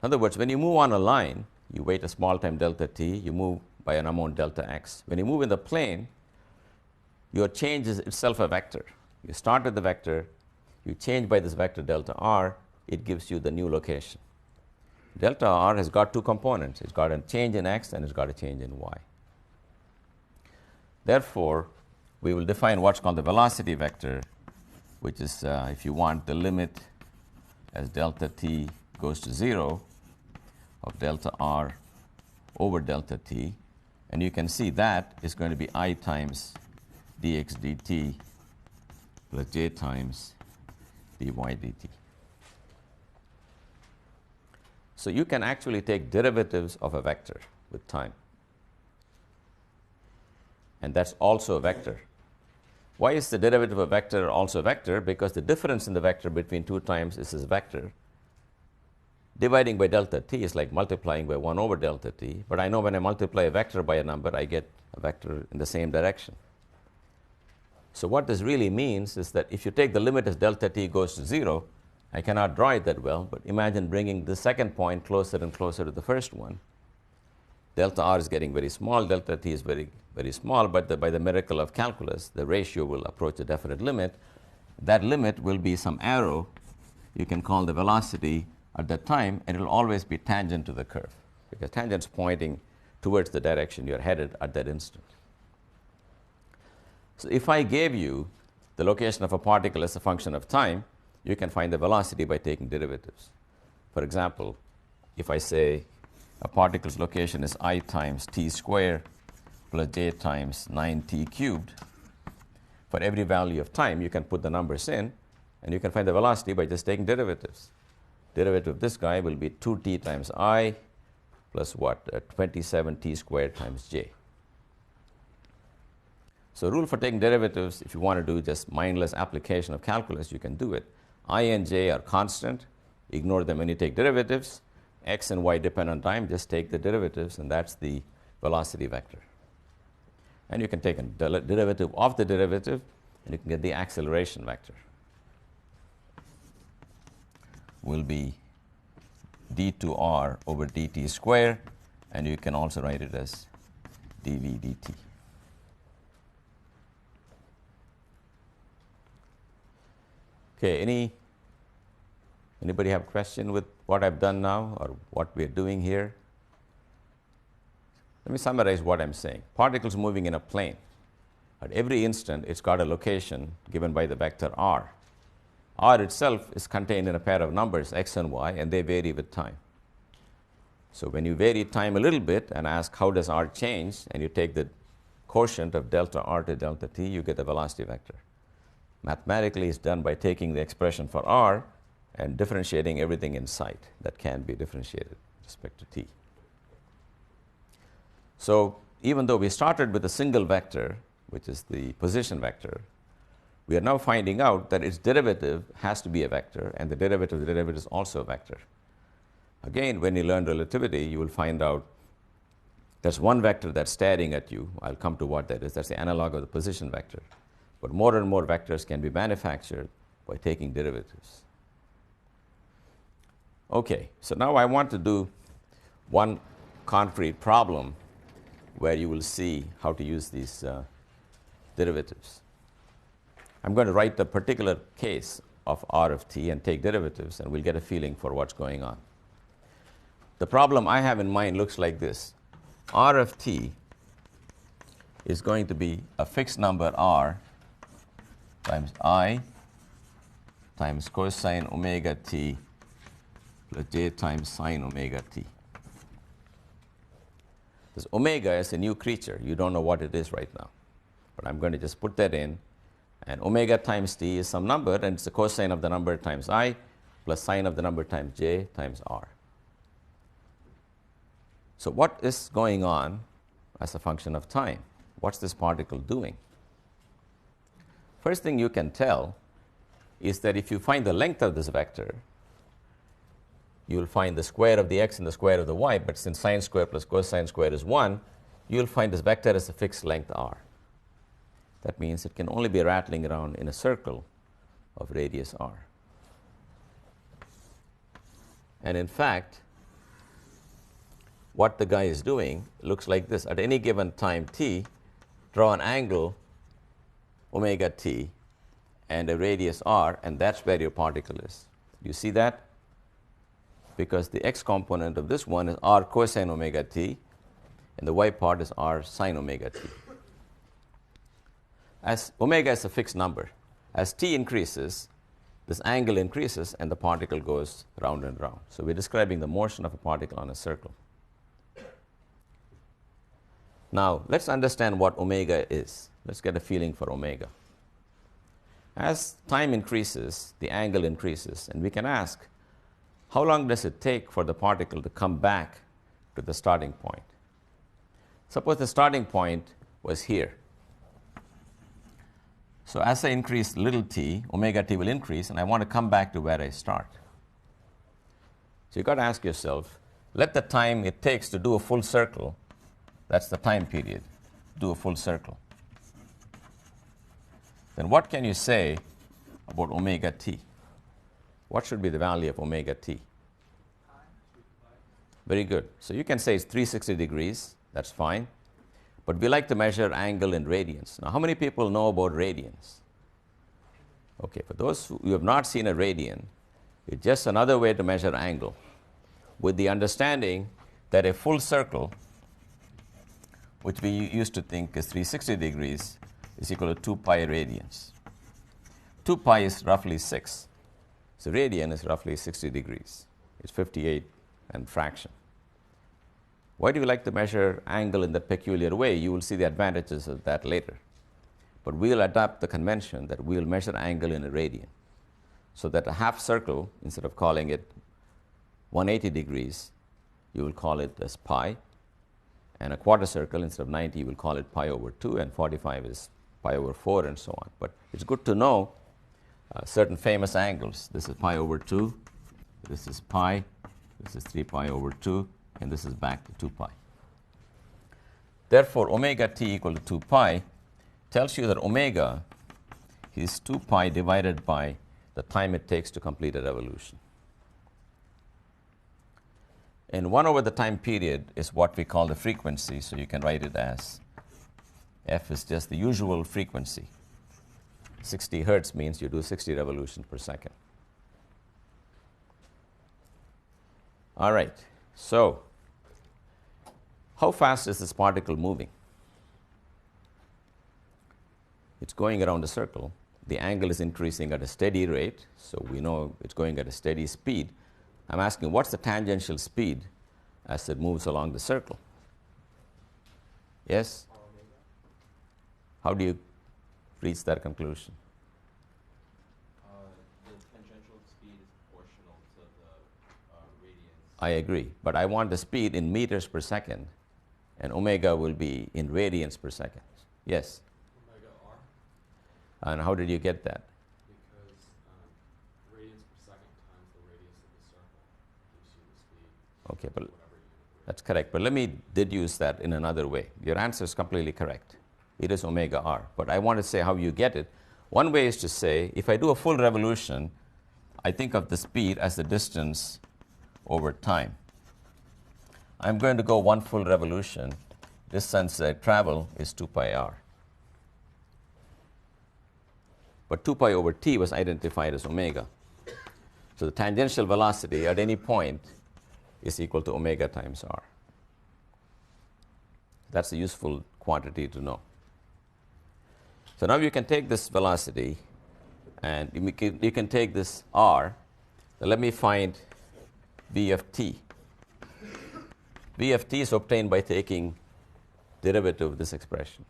In other words, when you move on a line, you wait a small time delta t, you move by an amount delta x. When you move in the plane, your change is itself a vector. You start with the vector, you change by this vector delta r, it gives you the new location. Delta r has got two components. It's got a change in x and it's got a change in y. Therefore, we will define what's called the velocity vector, which is, if you want, the limit as delta t goes to 0 of delta r over delta t. And you can see that is going to be I times dx dt plus j times dy dt. So you can actually take derivatives of a vector with time. And that's also a vector. Why is the derivative of a vector also a vector? Because the difference in the vector between two times is this vector. Dividing by delta t is like multiplying by 1 over delta t. But I know when I multiply a vector by a number, I get a vector in the same direction. So what this really means is that if you take the limit as delta t goes to 0, I cannot draw it that well, but imagine bringing the second point closer and closer to the first one. Delta r is getting very small, delta t is very, very small, but by the miracle of calculus, the ratio will approach a definite limit. That limit will be some arrow you can call the velocity at that time, and it will always be tangent to the curve, because tangent's pointing towards the direction you're headed at that instant. So if I gave you the location of a particle as a function of time, you can find the velocity by taking derivatives. For example, if I say a particle's location is I times t squared plus j times 9t cubed, for every value of time, you can put the numbers in, and you can find the velocity by just taking derivatives. Derivative of this guy will be 2t times I plus what? 27t squared times j. So rule for taking derivatives, if you want to do just mindless application of calculus, you can do it. I and j are constant. Ignore them when you take derivatives. X and y depend on time. Just take the derivatives, and that's the velocity vector. And you can take a derivative of the derivative, and you can get the acceleration vector. Will be d2r over dt squared, and you can also write it as dv dt. Okay, anybody have a question with what I've done now or what we're doing here? Let me summarize what I'm saying. Particles moving in a plane. At every instant, it's got a location given by the vector r. R itself is contained in a pair of numbers, x and y, and they vary with time. So when you vary time a little bit and ask how does r change, and you take the quotient of delta r to delta t, you get the velocity vector. Mathematically, it's done by taking the expression for r and differentiating everything in sight that can be differentiated with respect to t. So even though we started with a single vector, which is the position vector, we are now finding out that its derivative has to be a vector, and the derivative of the derivative is also a vector. Again, when you learn relativity, you will find out there's one vector that's staring at you. I'll come to what that is. That's the analog of the position vector. But more and more vectors can be manufactured by taking derivatives. Okay, so now I want to do one concrete problem where you will see how to use these derivatives. I'm going to write the particular case of r of t and take derivatives, and we'll get a feeling for what's going on. The problem I have in mind looks like this. R of t is going to be a fixed number r times I times cosine omega t plus j times sine omega t. This omega is a new creature. You don't know what it is right now. But I'm going to just put that in. And omega times t is some number, and it's the cosine of the number times I plus sine of the number times j times r. So what is going on as a function of time? What's this particle doing? First thing you can tell is that if you find the length of this vector, you'll find the square of the x and the square of the y, but since sine square plus cosine square is 1, you'll find this vector as a fixed length r. That means it can only be rattling around in a circle of radius r. And in fact, what the guy is doing looks like this. At any given time t, draw an angle omega t and a radius r, and that's where your particle is. You see that? Because the x component of this one is r cosine omega t, and the y part is r sine omega t. As omega is a fixed number, as t increases, this angle increases and the particle goes round and round. So we're describing the motion of a particle on a circle. Now, let's understand what omega is. Let's get a feeling for omega. As time increases, the angle increases, and we can ask, how long does it take for the particle to come back to the starting point? Suppose the starting point was here. So as I increase little t, omega t will increase, and I want to come back to where I start. So you've got to ask yourself, let the time it takes to do a full circle, that's the time period, do a full circle. Then what can you say about omega t? What should be the value of omega t? Very good. So you can say it's 360 degrees. That's fine. But we like to measure angle in radians. Now, how many people know about radians? Okay, for those who have not seen a radian, it's just another way to measure angle, with the understanding that a full circle, which we used to think is 360 degrees, is equal to 2 pi radians. 2 pi is roughly 6. So radian is roughly 60 degrees. It's 58 and fraction. Why do we like to measure angle in that peculiar way? You will see the advantages of that later. But we'll adopt the convention that we'll measure angle in a radian. So that a half circle, instead of calling it 180 degrees, you will call it as pi. And a quarter circle, instead of 90, you will call it pi over 2, and 45 is pi over 4, and so on. But it's good to know certain famous angles. This is pi over 2, this is pi, this is 3 pi over 2, and this is back to 2 pi. Therefore, omega t equal to 2 pi tells you that omega is 2 pi divided by the time it takes to complete a revolution. And 1 over the time period is what we call the frequency, so you can write it as f is just the usual frequency. 60 hertz means you do 60 revolutions per second. All right, so how fast is this particle moving? It's going around a circle. The angle is increasing at a steady rate, so we know it's going at a steady speed. I'm asking, what's the tangential speed as it moves along the circle? Yes? How do you reach that conclusion? The tangential speed is proportional to the radians. I agree, but I want the speed in meters per second, and omega will be in radians per second. Yes? Omega r, And how did you get that? because radians per second times the radius of the circle gives you the speed. Okay, but Whatever you that's correct. But let me deduce that in another way. Your answer is completely correct. It is omega r. But I want to say how you get it. One way is to say, if I do a full revolution, I think of the speed as the distance over time. I'm going to go 1 full revolution. Distance I travel is 2 pi r. But 2 pi over t was identified as omega. So the tangential velocity at any point is equal to omega times r. That's a useful quantity to know. So now you can take this velocity and you can take this r. Now let me find v of t. V of t is obtained by taking derivative of this expression.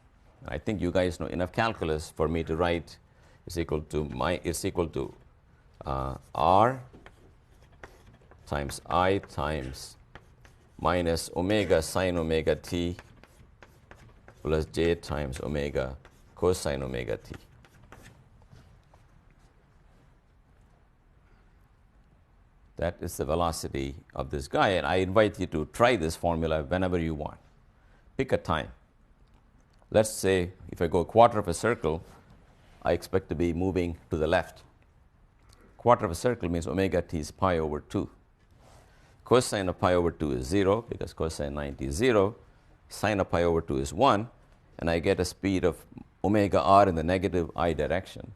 I think you guys know enough calculus for me to write is equal to r times I times minus omega sine omega t plus j times omega cosine omega t. That is the velocity of this guy, and I invite you to try this formula whenever you want. Pick a time. Let's say if I go a quarter of a circle, I expect to be moving to the left. quarter of a circle means omega t is pi over 2. Cosine of pi over 2 is 0 because cosine 90 is 0. Sine of pi over 2 is 1. And I get a speed of omega r in the negative I direction.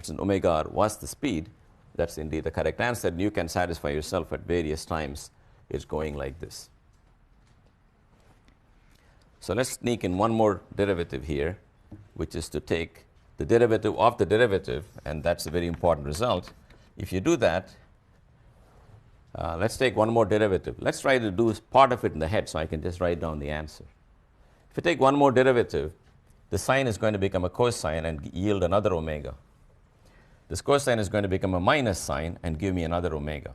Since omega r was the speed, that's indeed the correct answer. You can satisfy yourself at various times. It's going like this. So let's sneak in one more derivative here, which is to take the derivative of the derivative, and that's a very important result. If you do that, let's take one more derivative. Let's try to do part of it in the head so I can just write down the answer. If you take one more derivative, the sine is going to become a cosine and yield another omega. This cosine is going to become a minus sine and give me another omega.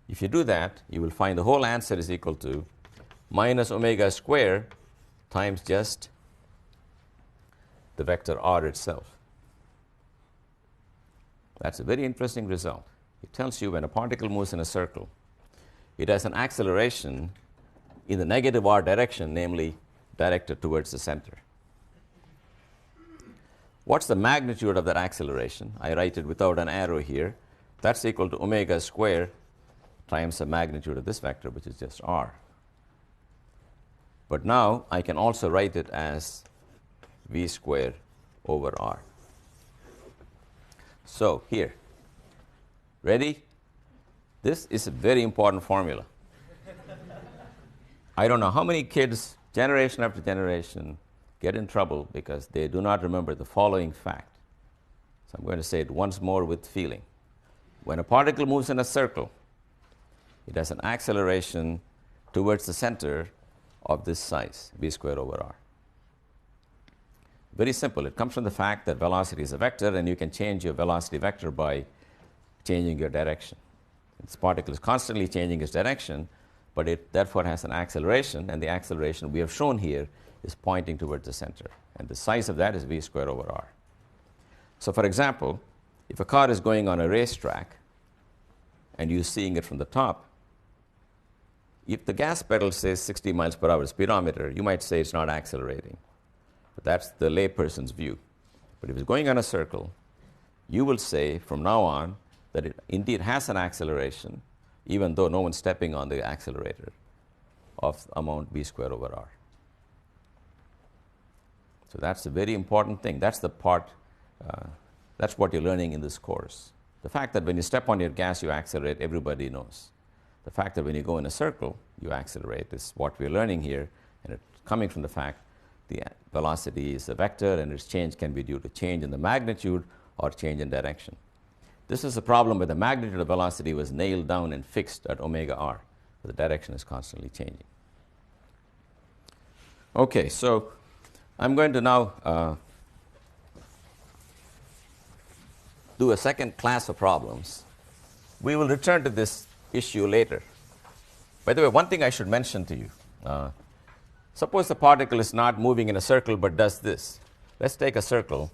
If you do that, you will find the whole answer is equal to minus omega squared times just the vector r itself. That's a very interesting result. It tells you when a particle moves in a circle, it has an acceleration in the negative r direction, namely directed towards the center. What's the magnitude of that acceleration? I write it without an arrow here. That's equal to omega squared times the magnitude of this vector, which is just r. But now I can also write it as v squared over r. So here, ready? This is a very important formula. I don't know how many kids, generation after generation, get in trouble because they do not remember the following fact. So I'm going to say it once more with feeling. When a particle moves in a circle, it has an acceleration towards the center of this size, v squared over r. Very simple. It comes from the fact that velocity is a vector, and you can change your velocity vector by changing your direction. This particle is constantly changing its direction, but it therefore has an acceleration, and the acceleration we have shown here is pointing towards the center. And the size of that is v squared over r. So for example, if a car is going on a racetrack and you're seeing it from the top, if the gas pedal says 60 miles per hour speedometer, you might say it's not accelerating. But that's the layperson's view. But if it's going on a circle, you will say from now on that it indeed has an acceleration, even though no one's stepping on the accelerator, of amount v squared over r. So that's a very important thing. That's the part, that's what you're learning in this course. The fact that when you step on your gas, you accelerate, everybody knows. The fact that when you go in a circle, you accelerate is what we're learning here, and it's coming from the fact the velocity is a vector, and its change can be due to change in the magnitude or change in direction. This is a problem where the magnitude of velocity was nailed down and fixed at omega r, but the direction is constantly changing. Okay, so I'm going to now do a second class of problems. We will return to this issue later. By the way, one thing I should mention to you. Suppose the particle is not moving in a circle but does this. Let's take a circle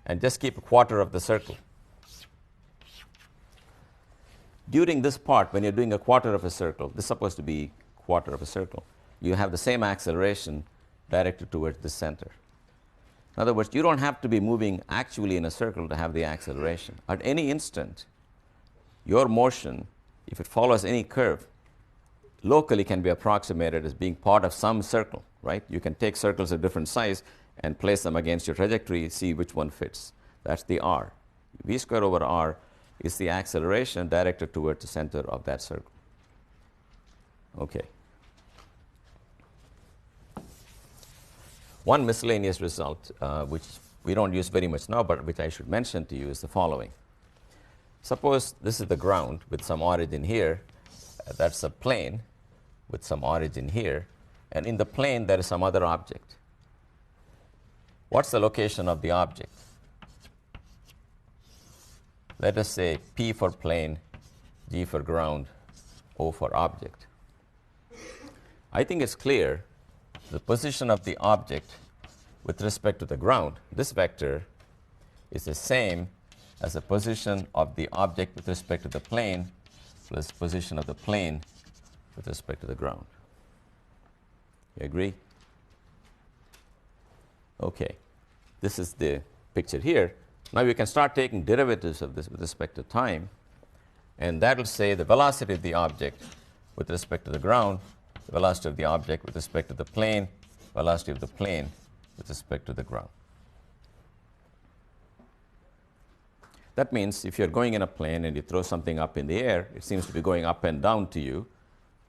and just keep a quarter of the circle. During this part, when you're doing a quarter of a circle, this is supposed to be quarter of a circle, you have the same acceleration directed towards the center. In other words, you don't have to be moving actually in a circle to have the acceleration. At any instant, your motion, if it follows any curve, locally can be approximated as being part of some circle, right? You can take circles of different size and place them against your trajectory, see which one fits. That's the r. v squared over r is the acceleration directed towards the center of that circle. Okay. One miscellaneous result, which we don't use very much now, but which I should mention to you, is the following. Suppose this is the ground with some origin here. That's a plane with some origin here. And in the plane, there is some other object. What's the location of the object? Let us say P for plane, G for ground, O for object. I think it's clear the position of the object with respect to the ground, this vector, is the same as the position of the object with respect to the plane plus position of the plane with respect to the ground. You agree? Okay. This is the picture here. Now you can start taking derivatives of this with respect to time, and that will say the velocity of the object with respect to the ground, the velocity of the object with respect to the plane, velocity of the plane with respect to the ground. That means if you're going in a plane and you throw something up in the air, it seems to be going up and down to you.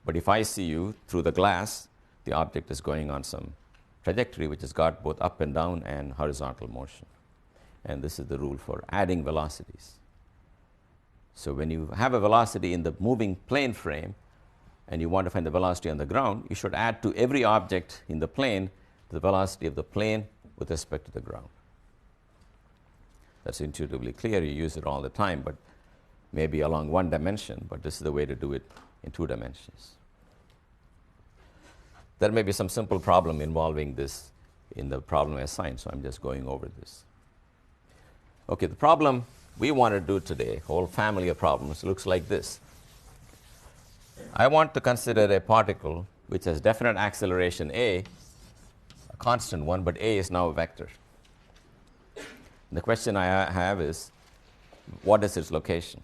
But if I see you through the glass, the object is going on some trajectory which has got both up and down and horizontal motion. And this is the rule for adding velocities. So when you have a velocity in the moving plane frame and you want to find the velocity on the ground, you should add to every object in the plane the velocity of the plane with respect to the ground. That's intuitively clear. You use it all the time, but maybe along one dimension, but this is the way to do it in 2 dimensions. There may be some simple problem involving this in the problem assigned, so I'm just going over this. Okay, the problem we want to do today, whole family of problems, looks like this. I want to consider a particle which has definite acceleration a constant one, but a is now a vector. The question I have is, what is its location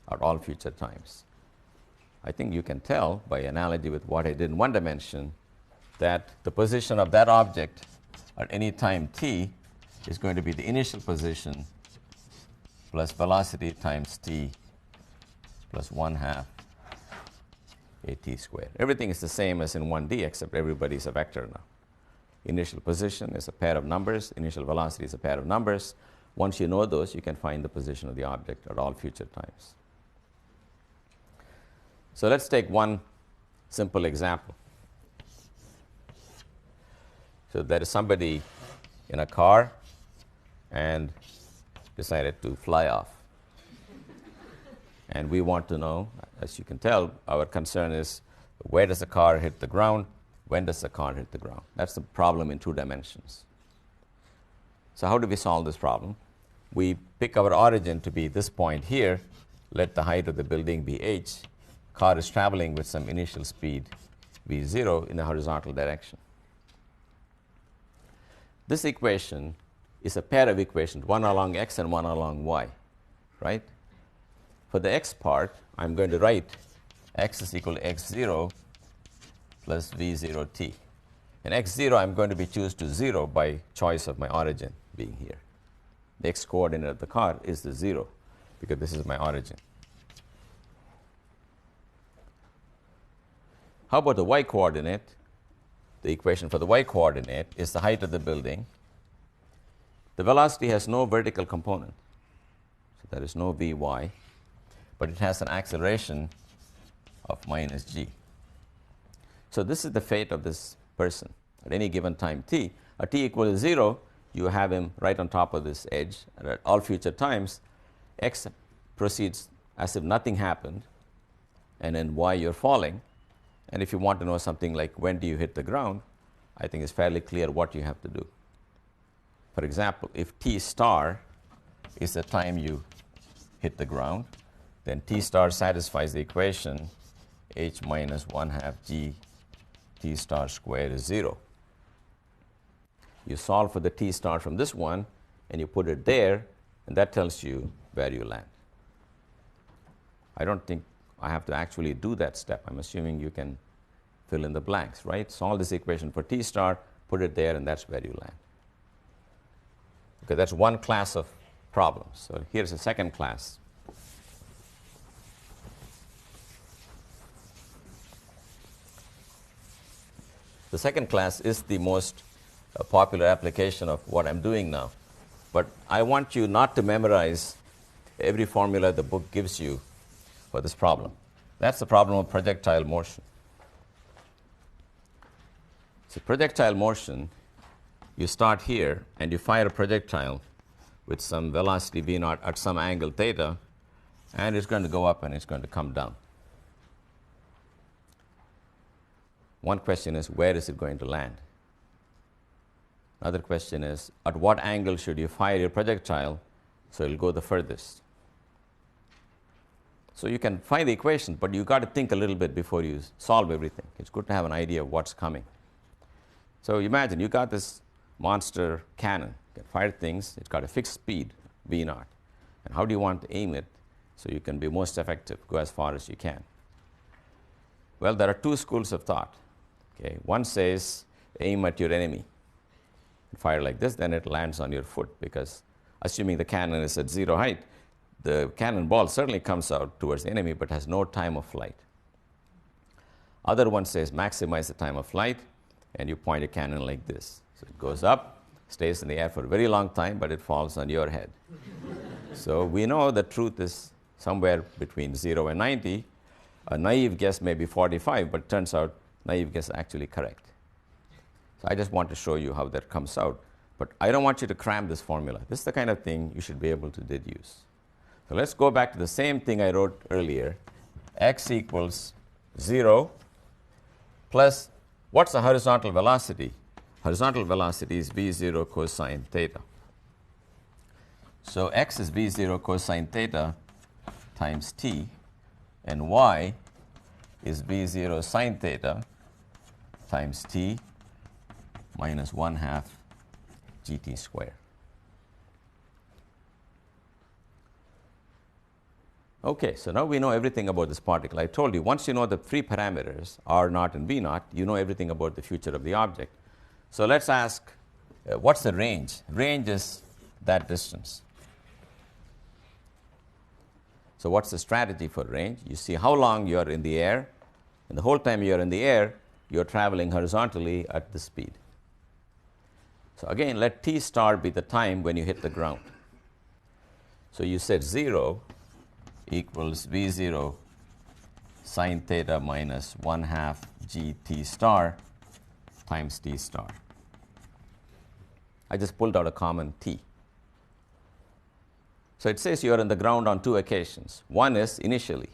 at all future times? I think you can tell by analogy with what I did in one dimension that the position of that object at any time t is going to be the initial position plus velocity times t plus 1/2 at squared. Everything is the same as in 1D, except everybody is a vector now. Initial position is a pair of numbers. Initial velocity is a pair of numbers. Once you know those, you can find the position of the object at all future times. So let's take one simple example. So there is somebody in a car and decided to fly off. And we want to know, as you can tell, our concern is where does the car hit the ground? When does the car hit the ground? That's the problem in 2 dimensions. So how do we solve this problem? We pick our origin to be this point here. Let the height of the building be h. Car is traveling with some initial speed v0 in the horizontal direction. This equation is a pair of equations, one along x and one along y, right? For the x part, I'm going to write x is equal to x0 plus v0t. And x0 I'm going to be choose to 0 by choice of my origin being here. The x coordinate of the car is the 0 because this is my origin. How about the y coordinate? The equation for the y coordinate is the height of the building. The velocity has no vertical component, so there is no vy, but it has an acceleration of minus g. So this is the fate of this person at any given time t. At t equal to 0, you have him right on top of this edge, and at all future times, x proceeds as if nothing happened, and then y you're falling. And if you want to know something like when do you hit the ground, I think it's fairly clear what you have to do. For example, if t star is the time you hit the ground, then t star satisfies the equation h minus 1/2 g t star squared is 0. You solve for the t star from this one, and you put it there, and that tells you where you land. I don't think I have to actually do that step. I'm assuming you can fill in the blanks, right? Solve this equation for t star, put it there, and that's where you land. Okay, that's one class of problems. So here's a second class. The second class is the most popular application of what I'm doing now. But I want you not to memorize every formula the book gives you for this problem. That's the problem of projectile motion. So projectile motion, you start here and you fire a projectile with some velocity v0 at some angle theta, and it's going to go up and it's going to come down. One question is, where is it going to land? Another question is, at what angle should you fire your projectile so it'll go the furthest? So you can find the equations, but you got to think a little bit before you solve everything. It's good to have an idea of what's coming. So imagine you got this monster cannon You can fire things, it's got a fixed speed, v naught. And how do you want to aim it so you can be most effective, go as far as you can? Well, there are two schools of thought. Okay? One says aim at your enemy. Fire like this, then it lands on your foot, because assuming the cannon is at 0 height, the cannonball certainly comes out towards the enemy but has no time of flight. Other one says maximize the time of flight, and you point a cannon like this. So it goes up, stays in the air for a very long time, but it falls on your head. So we know the truth is somewhere between 0 and 90. A naive guess may be 45, but it turns out naive guess is actually correct. So I just want to show you how that comes out. But I don't want you to cram this formula. This is the kind of thing you should be able to deduce. So let's go back to the same thing I wrote earlier. X equals 0 plus, what's the horizontal velocity? Horizontal velocity is v0 cosine theta. So x is v0 cosine theta times t, and y is v0 sine theta times t minus 1/2 gt squared. Okay, so now we know everything about this particle. I told you, once you know the free parameters, r naught and v naught, you know everything about the future of the object. So let's ask, what's the range? Range is that distance. So what's the strategy for range? You see how long you are in the air, and the whole time you're in the air, you're traveling horizontally at the speed. So again, let t star be the time when you hit the ground. So you said 0 equals v0 sine theta minus 1/2 gt star times t star. I just pulled out a common t. So it says you are on the ground on 2 occasions. One is initially,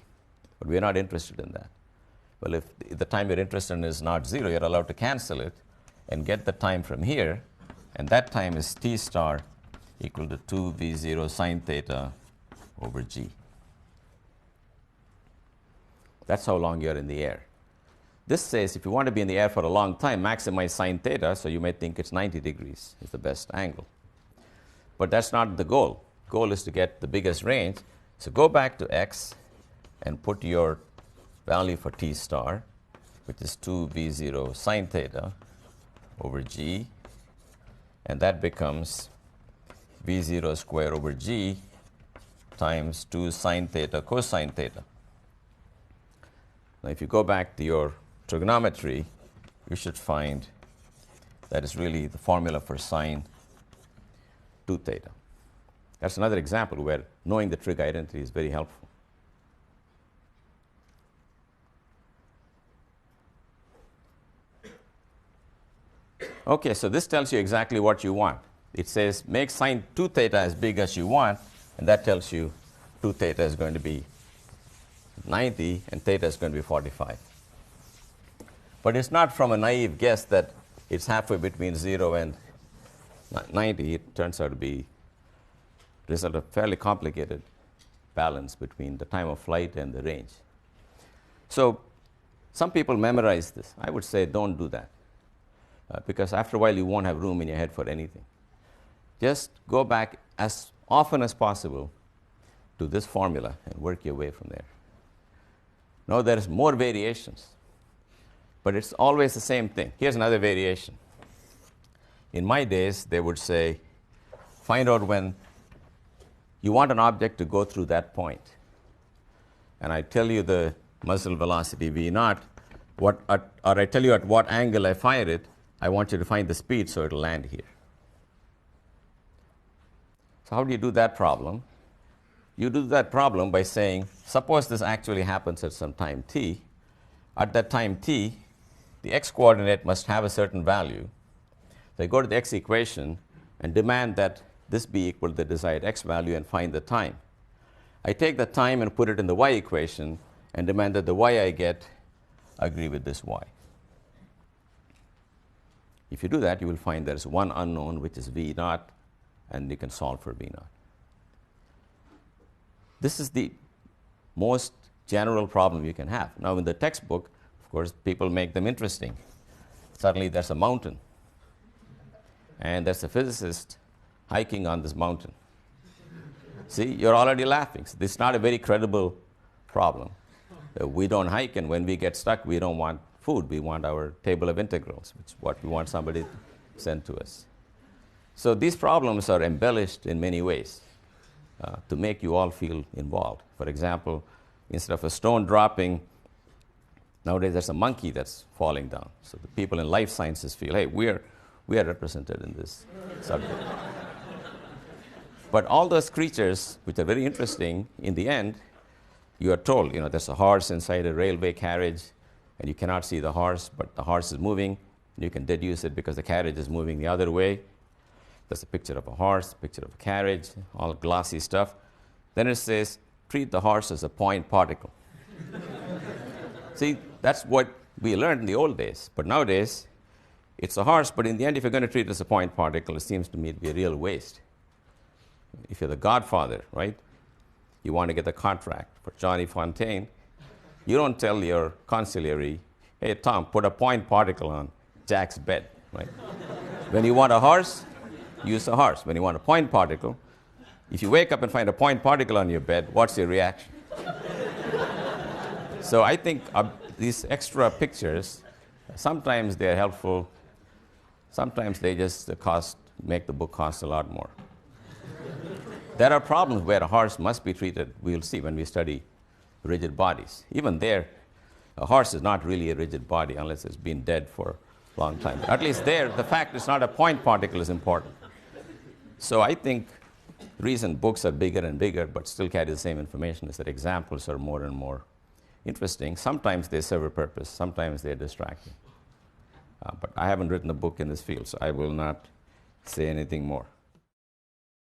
but we're not interested in that. Well, if the time you're interested in is not 0, you're allowed to cancel it and get the time from here, and that time is t star equal to 2v0 sine theta over g. That's how long you're in the air. This says if you want to be in the air for a long time, maximize sine theta, so you may think it's 90 degrees is the best angle. But that's not the goal. Goal is to get the biggest range. So go back to x and put your value for t star, which is 2v0 sine theta over g, and that becomes v0 square over g times 2 sine theta cosine theta. Now if you go back to your trigonometry, you should find that is really the formula for sine 2 theta. That's another example where knowing the trig identity is very helpful. Okay, so this tells you exactly what you want. It says make sine 2 theta as big as you want, and that tells you 2 theta is going to be 90 and theta is going to be 45. But it's not from a naive guess that it's halfway between 0 and 90. It turns out to be the result of a fairly complicated balance between the time of flight and the range. So some people memorize this. I would say don't do that, because after a while you won't have room in your head for anything. Just go back as often as possible to this formula and work your way from there. Now there's more variations, but it's always the same thing. Here's another variation. In my days, they would say, find out when you want an object to go through that point. And I tell you the muzzle velocity v naught, or I tell you at what angle I fire it, I want you to find the speed so it'll land here. So how do you do that problem? You do that problem by saying, suppose this actually happens at some time t. At that time t, the x coordinate must have a certain value. So I go to the x equation and demand that this be equal to the desired x value and find the time. I take the time and put it in the y equation and demand that the y I get agree with this y. If you do that, you will find there's one unknown, which is v naught, and you can solve for v naught. This is the most general problem you can have. Now, in the textbook, of course, people make them interesting. Suddenly, there's a mountain, and there's a physicist hiking on this mountain. See, you're already laughing. So this is not a very credible problem. We don't hike, and when we get stuck, we don't want food. We want our table of integrals, which is what we want somebody to send to us. So these problems are embellished in many ways to make you all feel involved. For example, instead of a stone dropping, nowadays there's a monkey that's falling down. So the people in life sciences feel, hey, we are represented in this subject. But all those creatures, which are very interesting, in the end, you are told, there's a horse inside a railway carriage, and you cannot see the horse, but the horse is moving. You can deduce it because the carriage is moving the other way. There's a picture of a horse, a picture of a carriage, all glossy stuff. Then it says, treat the horse as a point particle. See, that's what we learned in the old days. But nowadays, it's a horse, but in the end, if you're going to treat it as a point particle, it seems to me to be a real waste. If you're the godfather, right? You want to get the contract for Johnny Fontaine, you don't tell your consigliere, hey, Tom, put a point particle on Jack's bed, right? When you want a horse, use a horse. When you want a point particle, if you wake up and find a point particle on your bed, what's your reaction? So I think these extra pictures, sometimes they're helpful, sometimes they just make the book cost a lot more. There are problems where a horse must be treated, we'll see when we study rigid bodies. Even there, a horse is not really a rigid body unless it's been dead for a long time. But at least there, the fact it's not a point particle is important. So I think the reason books are bigger and bigger but still carry the same information is that examples are more and more interesting. Sometimes they serve a purpose, sometimes they're distracting. But I haven't written a book in this field, so I will not say anything more.